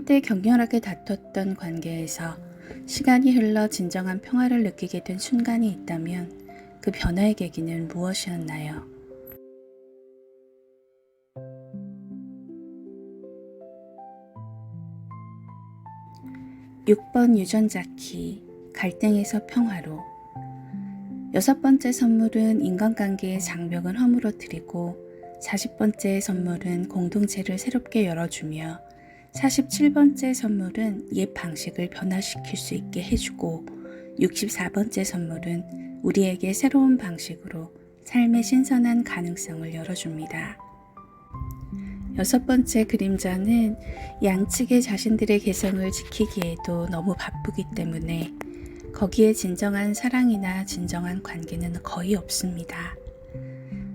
한때 격렬하게 다퉜던 관계에서 시간이 흘러 진정한 평화를 느끼게 된 순간이 있다면 그 변화의 계기는 무엇이었나요? 6번 유전자 키, 갈등에서 평화로. 6번째 선물은 인간관계의 장벽은 허물어뜨리고 40번째 선물은 공동체를 새롭게 열어주며 47번째 선물은 옛 방식을 변화시킬 수 있게 해주고 64번째 선물은 우리에게 새로운 방식으로 삶의 신선한 가능성을 열어줍니다. 6번째 그림자는 양측의 자신들의 개성을 지키기에도 너무 바쁘기 때문에 거기에 진정한 사랑이나 진정한 관계는 거의 없습니다.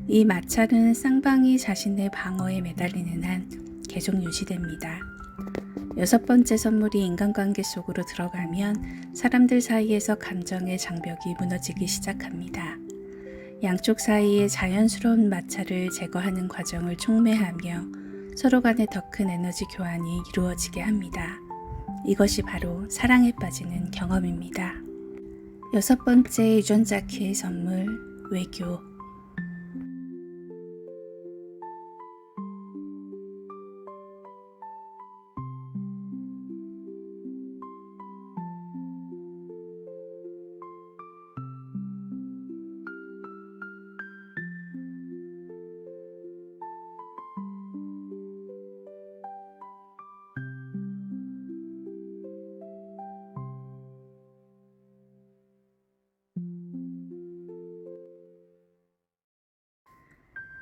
이 마찰은 쌍방이 자신의 방어에 매달리는 한 계속 유지됩니다. 6번째 선물이 인간관계 속으로 들어가면 사람들 사이에서 감정의 장벽이 무너지기 시작합니다. 양쪽 사이의 자연스러운 마찰을 제거하는 과정을 촉매하며 서로 간의 더 큰 에너지 교환이 이루어지게 합니다. 이것이 바로 사랑에 빠지는 경험입니다. 6번째 유전자 키의 선물, 외교.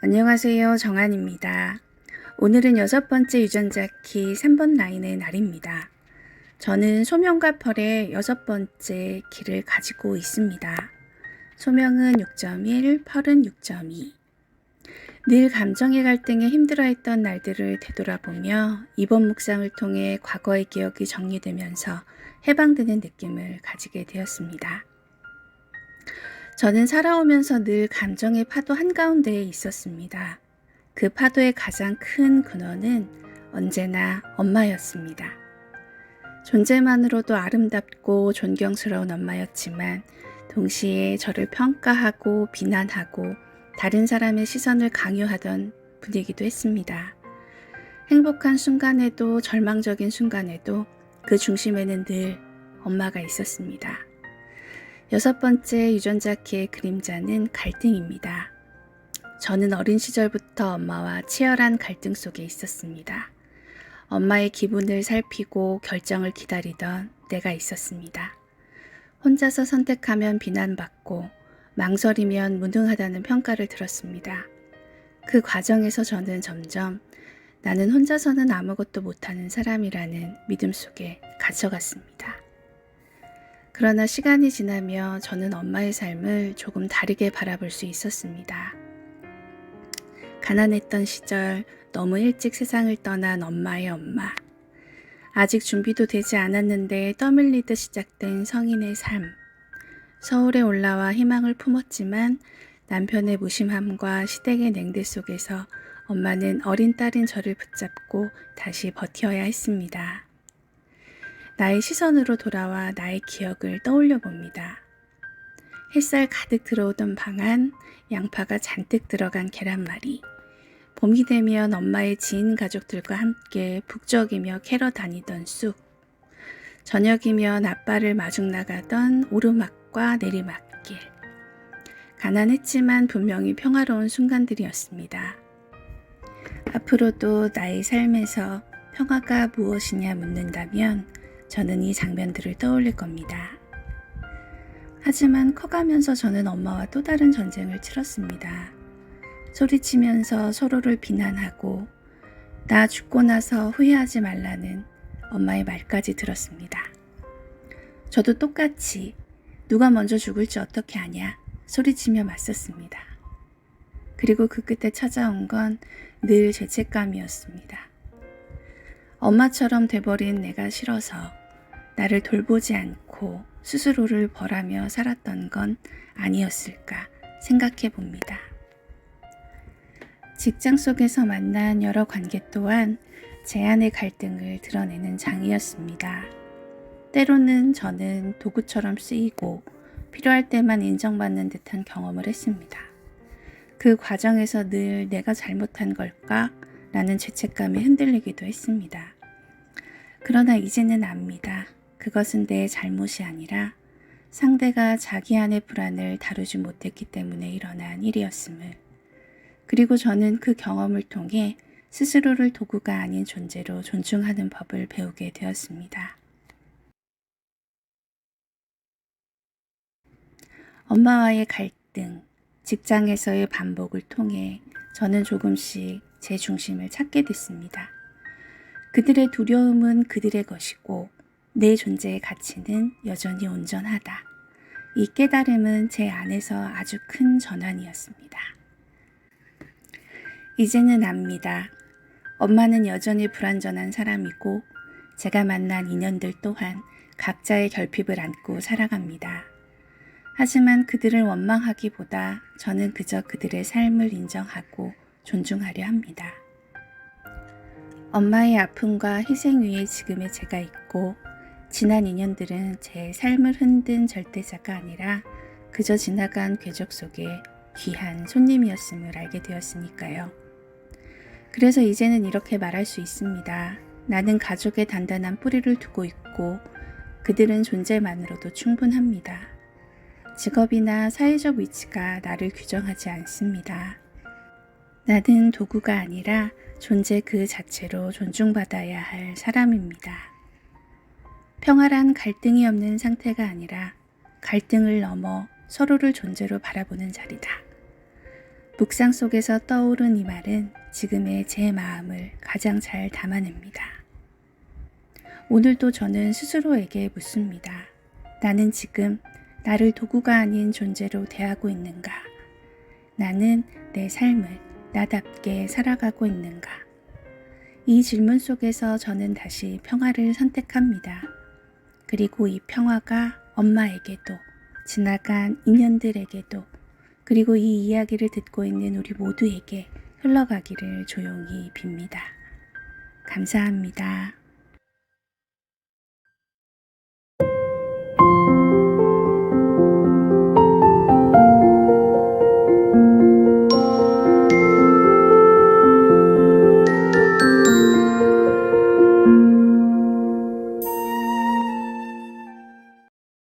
안녕하세요. 정한입니다. 오늘은 6번째 유전자 키 3번 라인의 날입니다. 저는 소명과 펄의 6번째 키를 가지고 있습니다. 소명은 6.1, 펄은 6.2. 늘 감정의 갈등에 힘들어했던 날들을 되돌아보며 이번 묵상을 통해 과거의 기억이 정리되면서 해방되는 느낌을 가지게 되었습니다. 저는 살아오면서 늘 감정의 파도 한가운데에 있었습니다. 그 파도의 가장 큰 근원은 언제나 엄마였습니다. 존재만으로도 아름답고 존경스러운 엄마였지만 동시에 저를 평가하고 비난하고 다른 사람의 시선을 강요하던 분이기도 했습니다. 행복한 순간에도 절망적인 순간에도 그 중심에는 늘 엄마가 있었습니다. 6번째 유전자 키의 그림자는 갈등입니다. 저는 어린 시절부터 엄마와 치열한 갈등 속에 있었습니다. 엄마의 기분을 살피고 결정을 기다리던 때가 있었습니다. 혼자서 선택하면 비난받고 망설이면 무능하다는 평가를 들었습니다. 그 과정에서 저는 점점 나는 혼자서는 아무것도 못하는 사람이라는 믿음 속에 갇혀갔습니다. 그러나 시간이 지나며 저는 엄마의 삶을 조금 다르게 바라볼 수 있었습니다. 가난했던 시절 너무 일찍 세상을 떠난 엄마의 엄마. 아직 준비도 되지 않았는데 떠밀리듯 시작된 성인의 삶. 서울에 올라와 희망을 품었지만 남편의 무심함과 시댁의 냉대 속에서 엄마는 어린 딸인 저를 붙잡고 다시 버텨야 했습니다. 나의 시선으로 돌아와 나의 기억을 떠올려 봅니다. 햇살 가득 들어오던 방 안, 양파가 잔뜩 들어간 계란말이. 봄이 되면 엄마의 지인 가족들과 함께 북적이며 캐러 다니던 쑥. 저녁이면 아빠를 마중 나가던 오르막과 내리막길. 가난했지만 분명히 평화로운 순간들이었습니다. 앞으로도 나의 삶에서 평화가 무엇이냐 묻는다면 저는 이 장면들을 떠올릴 겁니다. 하지만 커가면서 저는 엄마와 또 다른 전쟁을 치렀습니다. 소리치면서 서로를 비난하고 나 죽고 나서 후회하지 말라는 엄마의 말까지 들었습니다. 저도 똑같이 누가 먼저 죽을지 어떻게 아냐 소리치며 맞섰습니다. 그리고 그 끝에 찾아온 건 늘 죄책감이었습니다. 엄마처럼 돼버린 내가 싫어서 나를 돌보지 않고 스스로를 벌하며 살았던 건 아니었을까 생각해 봅니다. 직장 속에서 만난 여러 관계 또한 제 안의 갈등을 드러내는 장이었습니다. 때로는 저는 도구처럼 쓰이고 필요할 때만 인정받는 듯한 경험을 했습니다. 그 과정에서 늘 내가 잘못한 걸까? 라는 죄책감이 흔들리기도 했습니다. 그러나 이제는 압니다. 그것은 내 잘못이 아니라 상대가 자기 안의 불안을 다루지 못했기 때문에 일어난 일이었음을. 그리고 저는 그 경험을 통해 스스로를 도구가 아닌 존재로 존중하는 법을 배우게 되었습니다. 엄마와의 갈등, 직장에서의 반복을 통해 저는 조금씩 제 중심을 찾게 됐습니다. 그들의 두려움은 그들의 것이고 내 존재의 가치는 여전히 온전하다. 이 깨달음은 제 안에서 아주 큰 전환이었습니다. 이제는 압니다. 엄마는 여전히 불완전한 사람이고 제가 만난 인연들 또한 각자의 결핍을 안고 살아갑니다. 하지만 그들을 원망하기보다 저는 그저 그들의 삶을 인정하고 존중하려 합니다. 엄마의 아픔과 희생 위에 지금의 제가 있고 지난 인연들은 제 삶을 흔든 절대자가 아니라 그저 지나간 궤적 속의 귀한 손님이었음을 알게 되었으니까요. 그래서 이제는 이렇게 말할 수 있습니다. 나는 가족의 단단한 뿌리를 두고 있고 그들은 존재만으로도 충분합니다. 직업이나 사회적 위치가 나를 규정하지 않습니다. 나는 도구가 아니라 존재 그 자체로 존중받아야 할 사람입니다. 평화란 갈등이 없는 상태가 아니라 갈등을 넘어 서로를 존재로 바라보는 자리다. 묵상 속에서 떠오른 이 말은 지금의 제 마음을 가장 잘 담아냅니다. 오늘도 저는 스스로에게 묻습니다. 나는 지금 나를 도구가 아닌 존재로 대하고 있는가? 나는 내 삶을 나답게 살아가고 있는가? 이 질문 속에서 저는 다시 평화를 선택합니다. 그리고 이 평화가 엄마에게도, 지나간 인연들에게도, 그리고 이 이야기를 듣고 있는 우리 모두에게 흘러가기를 조용히 빕니다. 감사합니다.